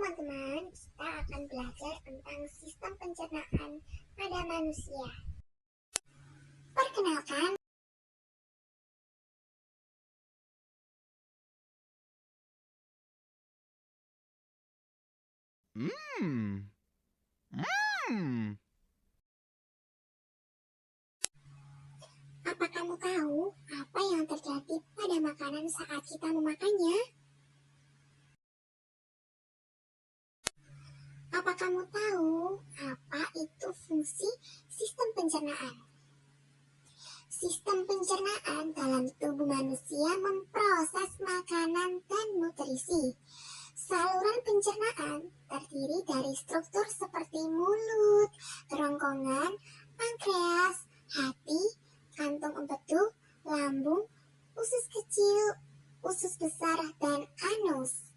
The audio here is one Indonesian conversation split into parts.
teman-teman, kita akan belajar tentang sistem pencernaan pada manusia. Perkenalkan, Mmm. Mmm. apa kamu tahu apa yang terjadi pada makanan saat kita memakannya? Apa kamu tahu apa itu fungsi sistem pencernaan? Sistem pencernaan dalam tubuh manusia memproses makanan dan nutrisi. Saluran pencernaan terdiri dari struktur seperti mulut, kerongkongan, pankreas, hati, kantung empedu, lambung, usus kecil, usus besar, dan anus.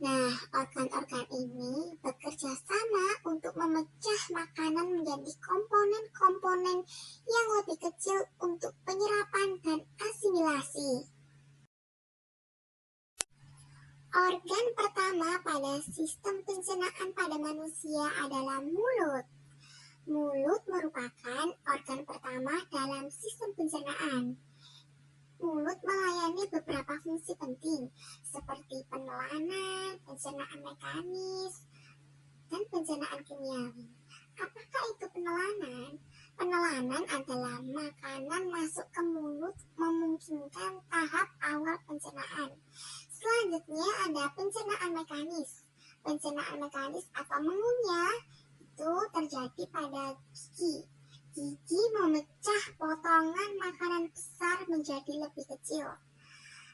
Nah, organ-organ ini bekerja sama untuk memecah makanan menjadi komponen-komponen yang lebih kecil untuk penyerapan dan asimilasi. Organ pertama pada sistem pencernaan pada manusia adalah mulut. Mulut merupakan organ pertama dalam sistem pencernaan. Mulut melayani beberapa fungsi penting, seperti penelangan, pencernaan mekanis, dan pencernaan kimiawi. Apakah itu penelangan? Penelangan adalah makanan masuk ke mulut memungkinkan tahap awal pencernaan. Selanjutnya ada pencernaan mekanis. Pencernaan mekanis atau mengunyah itu terjadi pada gigi. Gigi memecah potongan makanan besar menjadi lebih kecil.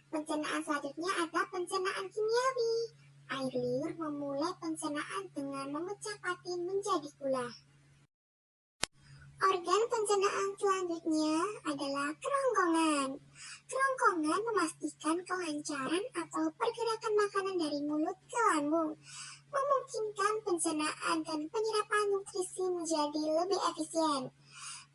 Pencernaan selanjutnya ada pencernaan kimiawi. Air liur memulai pencernaan dengan memecah patin menjadi gula. Organ pencernaan selanjutnya adalah kerongkongan. Kerongkongan memastikan kelancaran atau pergerakan makanan dari mulut ke lambung, memungkinkan pencernaan dan penyerapan nutrisi menjadi lebih efisien.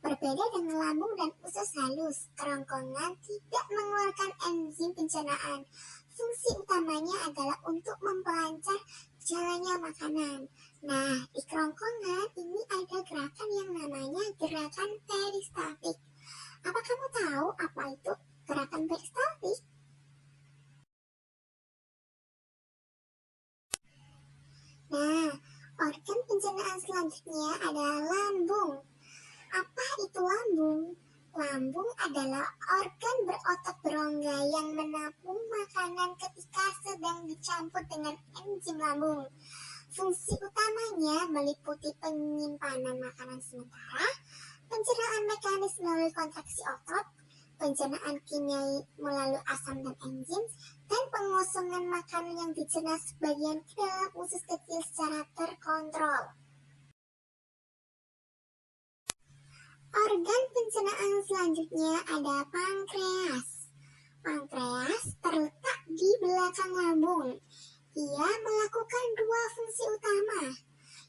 Berbeda dengan lambung dan usus halus, kerongkongan tidak mengeluarkan enzim pencernaan. Fungsi utamanya adalah untuk memperlancar jalannya makanan. Nah, di kerongkongan ini ada gerakan yang namanya gerakan peristaltik. Apa kamu tahu apa itu gerakan peristaltik? Nah, organ pencernaan selanjutnya adalah lambung. Apa itu lambung? Lambung adalah organ berotot berongga yang menampung makanan ketika sedang dicampur dengan enzim lambung. Fungsi utamanya meliputi penyimpanan makanan sementara, pencernaan mekanis melalui kontraksi otot, pencernaan kimiawi melalui asam dan enzim, dan pengosongan makanan yang dicerna sebagian ke dalam usus kecil secara terkontrol. Organ pencernaan selanjutnya ada pankreas. Pankreas terletak di belakang lambung. Ia melakukan dua fungsi utama,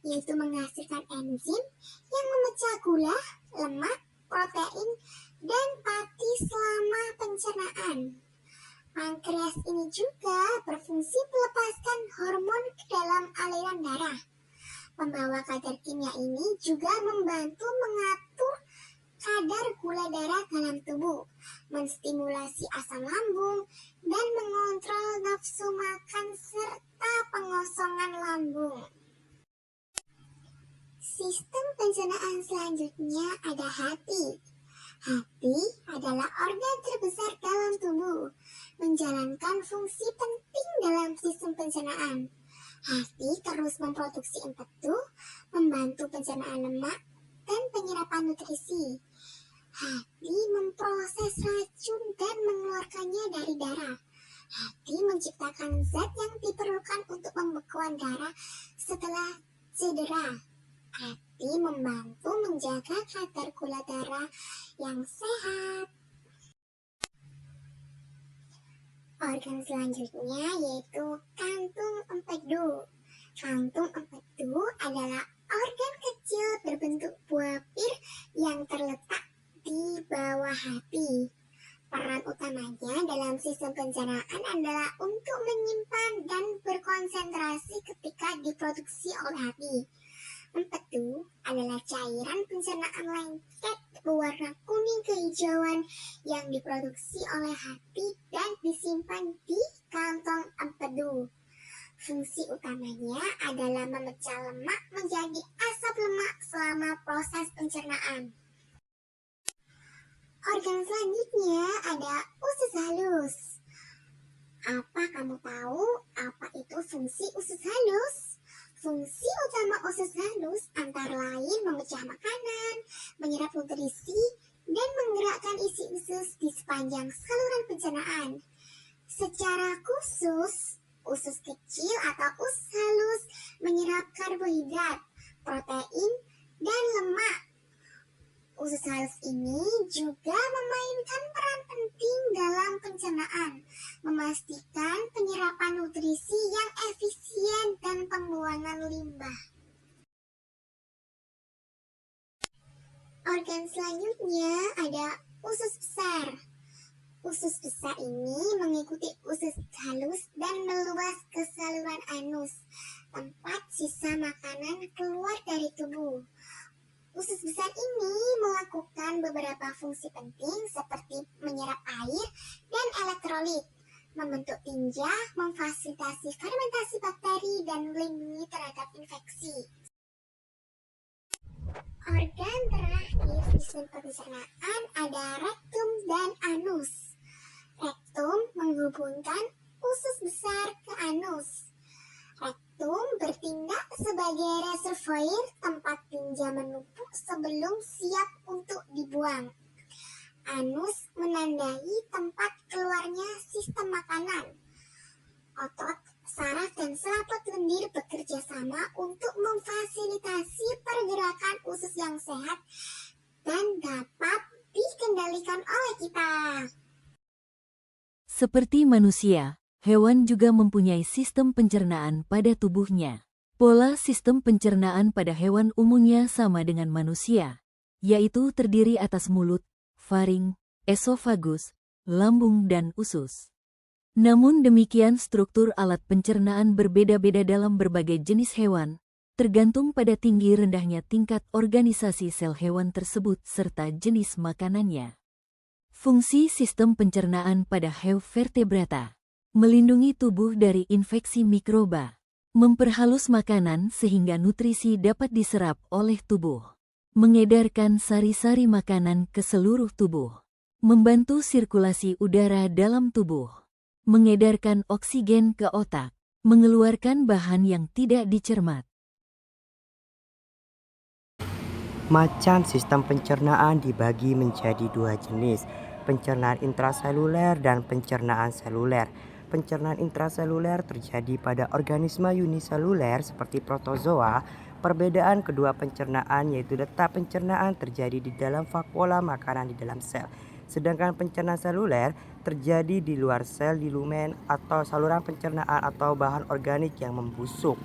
yaitu menghasilkan enzim yang memecah gula, lemak, protein, dan pati selama pencernaan. Pankreas ini juga berfungsi melepaskan hormon ke dalam aliran darah. Pembawa kadar kimia ini juga membantu mengatur kadar gula darah dalam tubuh, menstimulasi asam lambung, dan mengontrol nafsu makan serta pengosongan lambung. Sistem pencernaan selanjutnya ada hati. Hati adalah organ terbesar dalam tubuh, menjalankan fungsi penting dalam sistem pencernaan. Hati terus memproduksi empedu, membantu pencernaan lemak, dan penyerapan nutrisi. Hati memproses racun dan mengeluarkannya dari darah. Hati menciptakan zat yang diperlukan untuk pembekuan darah setelah cedera. Hati membantu menjaga kadar gula darah yang sehat. Organ selanjutnya yaitu kantung empedu. Kantung empedu adalah organ kecil berbentuk buah pir yang terletak di bawah hati. Peran utamanya dalam sistem pencernaan adalah untuk menyimpan dan berkonsentrasi ketika jika diproduksi oleh hati. Empedu adalah cairan pencernaan lengket berwarna kuning kehijauan yang diproduksi oleh hati dan disimpan di kantong empedu. Fungsi utamanya adalah memecah lemak menjadi asam lemak selama proses pencernaan. Organ selanjutnya ada usus halus. Apa kamu tahu apa itu fungsi usus halus? Fungsi utama usus halus antara lain memecah makanan, menyerap nutrisi, dan menggerakkan isi usus di sepanjang saluran pencernaan. Secara khusus, usus kecil atau usus halus menyerap karbohidrat, protein, dan lemak. Usus halus ini juga memainkan peran penting dalam pencernaan, memastikan penyerapan nutrisi yang efisien dan pembuangan limbah. Organ selanjutnya ada usus besar. Usus besar ini mengikuti usus halus dan meluas ke saluran anus, tempat sisa makanan keluar dari tubuh. Usus besar ini melakukan beberapa fungsi penting seperti menyerap air dan elektrolit, membentuk tinja, memfasilitasi fermentasi bakteri, dan melindungi terhadap infeksi. Organ terakhir sistem pencernaan ada rektum dan anus. Rektum menghubungkan usus besar ke anus. Rektum bertindak sebagai reservoir tempat tinja menumpuk sebelum siap untuk dibuang. Anus menandai tempat keluarnya sistem makanan. Otot, saraf, dan selaput lendir bekerja sama untuk memfasilitasi pergerakan usus yang sehat dan dapat dikendalikan oleh kita. Seperti manusia, hewan juga mempunyai sistem pencernaan pada tubuhnya. Pola sistem pencernaan pada hewan umumnya sama dengan manusia, yaitu terdiri atas mulut, faring, esofagus, lambung, dan usus. Namun demikian struktur alat pencernaan berbeda-beda dalam berbagai jenis hewan, tergantung pada tinggi rendahnya tingkat organisasi sel hewan tersebut serta jenis makanannya. Fungsi sistem pencernaan pada hewan vertebrata: melindungi tubuh dari infeksi mikroba, memperhalus makanan sehingga nutrisi dapat diserap oleh tubuh, mengedarkan sari-sari makanan ke seluruh tubuh, membantu sirkulasi udara dalam tubuh, mengedarkan oksigen ke otak, mengeluarkan bahan yang tidak dicermat. Macam sistem pencernaan dibagi menjadi dua jenis, pencernaan intraseluler dan pencernaan seluler. Pencernaan intraseluler terjadi pada organisme uniseluler seperti protozoa. Perbedaan kedua pencernaan yaitu letak pencernaan terjadi di dalam vakuola makanan di dalam sel. Sedangkan pencernaan seluler terjadi di luar sel di lumen atau saluran pencernaan atau bahan organik yang membusuk.